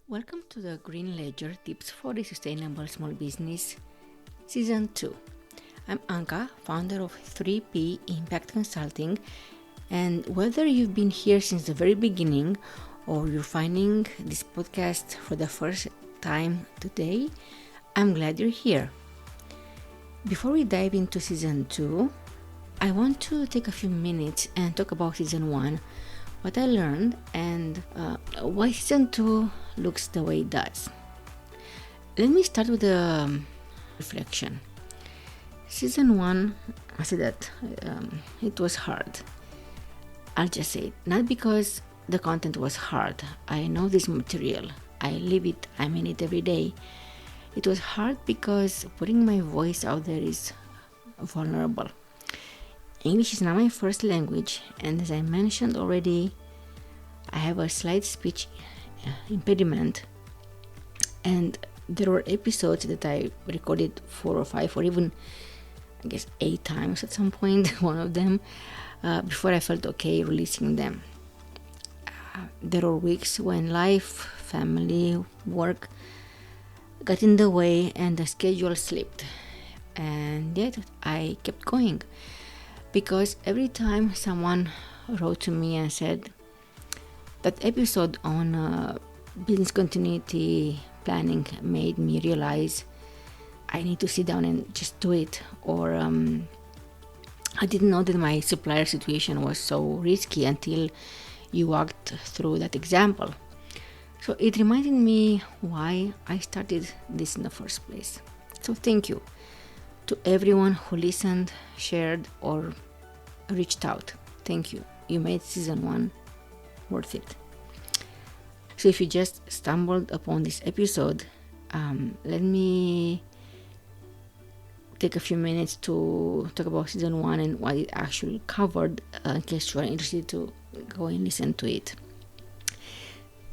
Welcome to the Green Ledger Tips for the Sustainable Small Business Season 2. I'm Anka, founder of 3P Impact Consulting, and whether you've been here since the very beginning or you're finding this podcast for the first time today, I'm glad you're here. Before we dive into Season 2, I want to take a few minutes and talk about Season 1, what I learned, and why Season 2 looks the way it does. Let me start with a reflection. Season 1, I said that it was hard. I'll just say it. Not because the content was hard. I know this material. I live it. I'm in it every day. It was hard because putting my voice out there is vulnerable. English is not my first language, and as I mentioned already, I have a slight speech impediment, and there were episodes that I recorded 4 or 5 or even I guess 8 times at some point, one of them, before I felt okay releasing them. There were weeks when life, family, work got in the way and the schedule slipped, and yet I kept going. Because every time someone wrote to me and said, that episode on business continuity planning made me realize I need to sit down and just do it. Or I didn't know that my supplier situation was so risky until you walked through that example. So it reminded me why I started this in the first place. So thank you to everyone who listened, shared, or reached out. Thank you. You made Season 1 worth it. So if you just stumbled upon this episode, let me take a few minutes to talk about Season 1 and what it actually covered, in case you are interested to go and listen to it.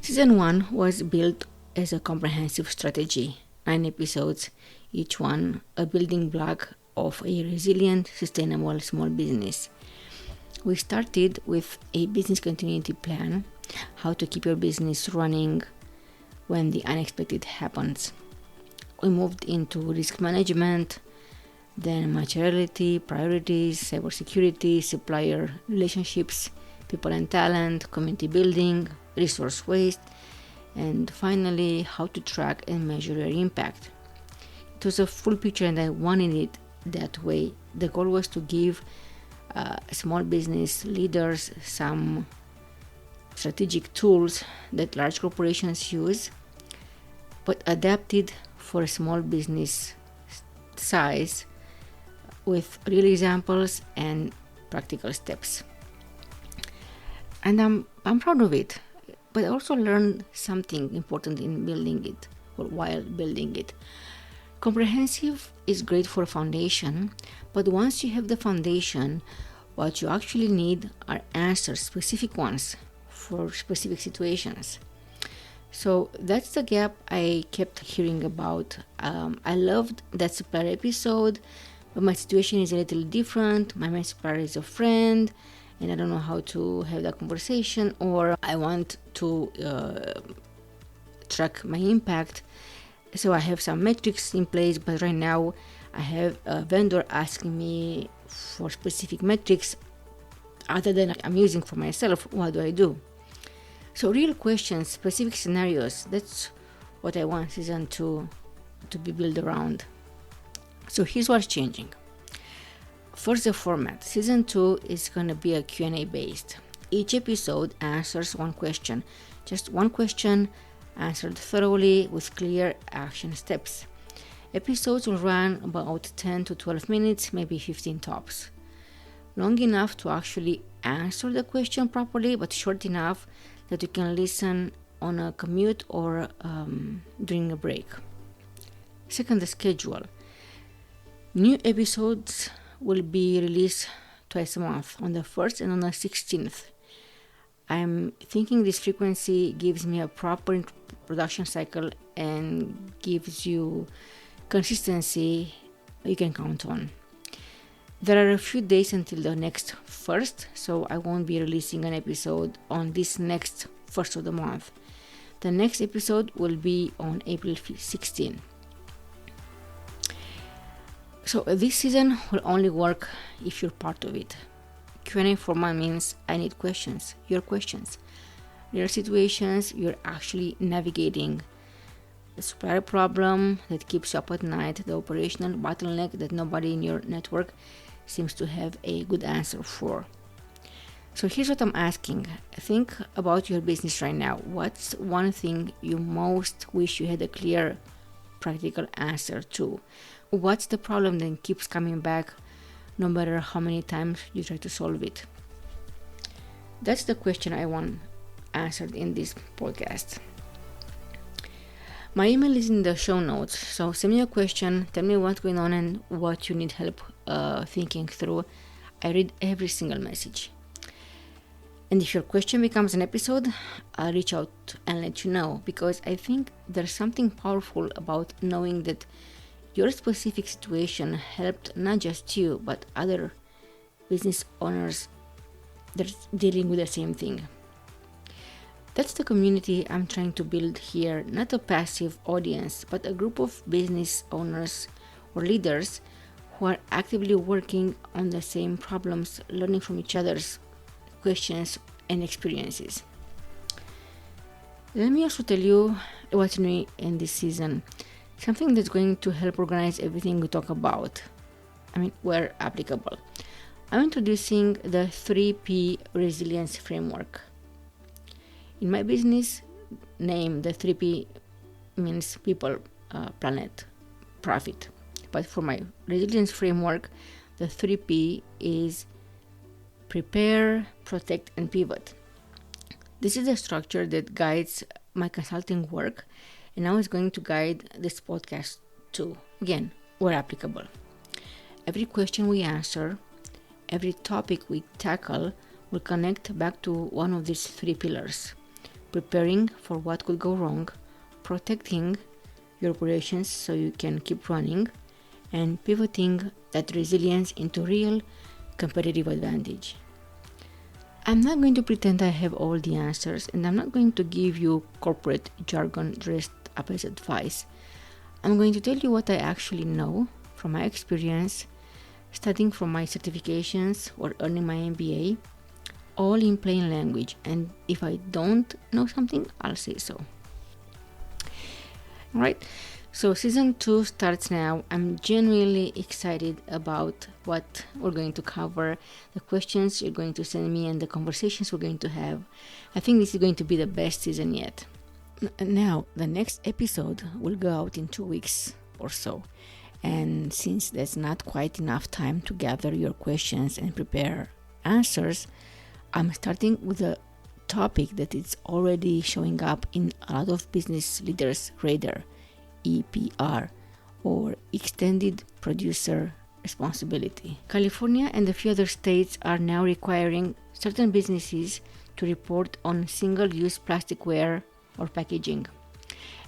Season 1 was built as a comprehensive strategy, 9 episodes, each one a building block of a resilient, sustainable small business. We started with a business continuity plan, how to keep your business running when the unexpected happens. We moved into risk management, then materiality, priorities, cybersecurity, supplier relationships, people and talent, community building, resource waste, and finally how to track and measure your impact. It was a full picture and I wanted it that way. The goal was to give small business leaders some strategic tools that large corporations use, but adapted for a small business size with real examples and practical steps. And I'm proud of it, but I also learned something important in building it, or while building it. Comprehensive is great for a foundation, but once you have the foundation, what you actually need are answers, specific ones for specific situations. So that's the gap I kept hearing about. I loved that supplier episode, but my situation is a little different. My main supplier is a friend, and I don't know how to have that conversation, or I want to track my impact. So I have some metrics in place, but right now I have a vendor asking me for specific metrics other than I'm using for myself. What do I do? So real questions, specific scenarios, that's what I want Season 2 to be built around. So here's what's changing. First, the format. Season 2 is going to be a Q&A based. Each episode answers one question. Just one question answered thoroughly with clear action steps. Episodes will run about 10 to 12 minutes, maybe 15 tops. Long enough to actually answer the question properly, but short enough that you can listen on a commute or during a break. Second, the schedule. New episodes will be released twice a month, on the 1st and on the 16th. I'm thinking this frequency gives me a proper production cycle and gives you consistency you can count on. There are a few days until the next 1st, so I won't be releasing an episode on this next 1st of the month. The next episode will be on April 16. So this season will only work if you're part of it. Q&A format means I need questions, your questions. There are situations you're actually navigating. The supplier problem that keeps you up at night, the operational bottleneck that nobody in your network seems to have a good answer for. So here's what I'm asking. Think about your business right now. What's one thing you most wish you had a clear, practical answer to? What's the problem that keeps coming back no matter how many times you try to solve it? That's the question I want answered in this podcast. My email is in the show notes, so send me a question, tell me what's going on and what you need help thinking through. I read every single message. And if your question becomes an episode, I'll reach out and let you know, because I think there's something powerful about knowing that your specific situation helped not just you, but other business owners that are dealing with the same thing. That's the community I'm trying to build here, not a passive audience, but a group of business owners or leaders who are actively working on the same problems, learning from each other's questions and experiences. Let me also tell you what's new in this season. Something that's going to help organize everything we talk about. Where applicable. I'm introducing the 3P resilience framework. In my business name, the 3P means people, planet, profit. But for my resilience framework, the 3P is prepare, protect, and pivot. This is a structure that guides my consulting work, and now it's going to guide this podcast too. Again, where applicable. Every question we answer, every topic we tackle will connect back to one of these 3 pillars. Preparing for what could go wrong, protecting your operations so you can keep running, and pivoting that resilience into real competitive advantage. I'm not going to pretend I have all the answers, and I'm not going to give you corporate jargon dressed up as advice. I'm going to tell you what I actually know from my experience, studying for my certifications or earning my MBA, all in plain language, and if I don't know something, I'll say so. Alright, so season 2 starts now. I'm genuinely excited about what we're going to cover, the questions you're going to send me, and the conversations we're going to have. I think this is going to be the best season yet. Now, the next episode will go out in 2 weeks or so. And since there's not quite enough time to gather your questions and prepare answers, I'm starting with a topic that is already showing up in a lot of business leaders' radar, EPR, or Extended Producer Responsibility. California and a few other states are now requiring certain businesses to report on single-use plasticware or packaging.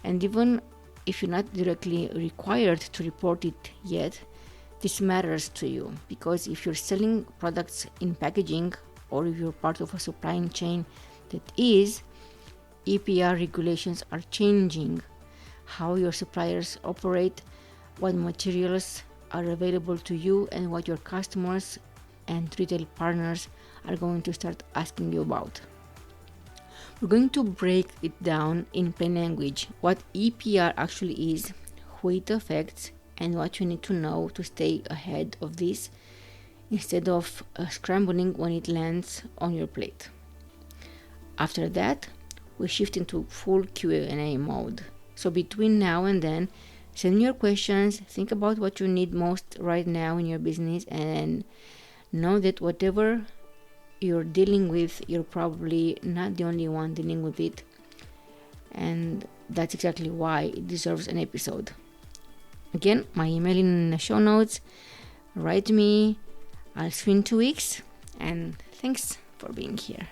And even if you're not directly required to report it yet, this matters to you, because if you're selling products in packaging, or if you're part of a supply chain that is, EPR regulations are changing how your suppliers operate, what materials are available to you, and what your customers and retail partners are going to start asking you about. We're going to break it down in plain language, what EPR actually is, who it affects, and what you need to know to stay ahead of this instead of scrambling when it lands on your plate. After that, we shift into full Q&A mode. So between now and then, send me your questions, think about what you need most right now in your business, and know that whatever you're dealing with, you're probably not the only one dealing with it. And that's exactly why it deserves an episode. Again, my email in the show notes. Write me. I'll see you in 2 weeks. And thanks for being here.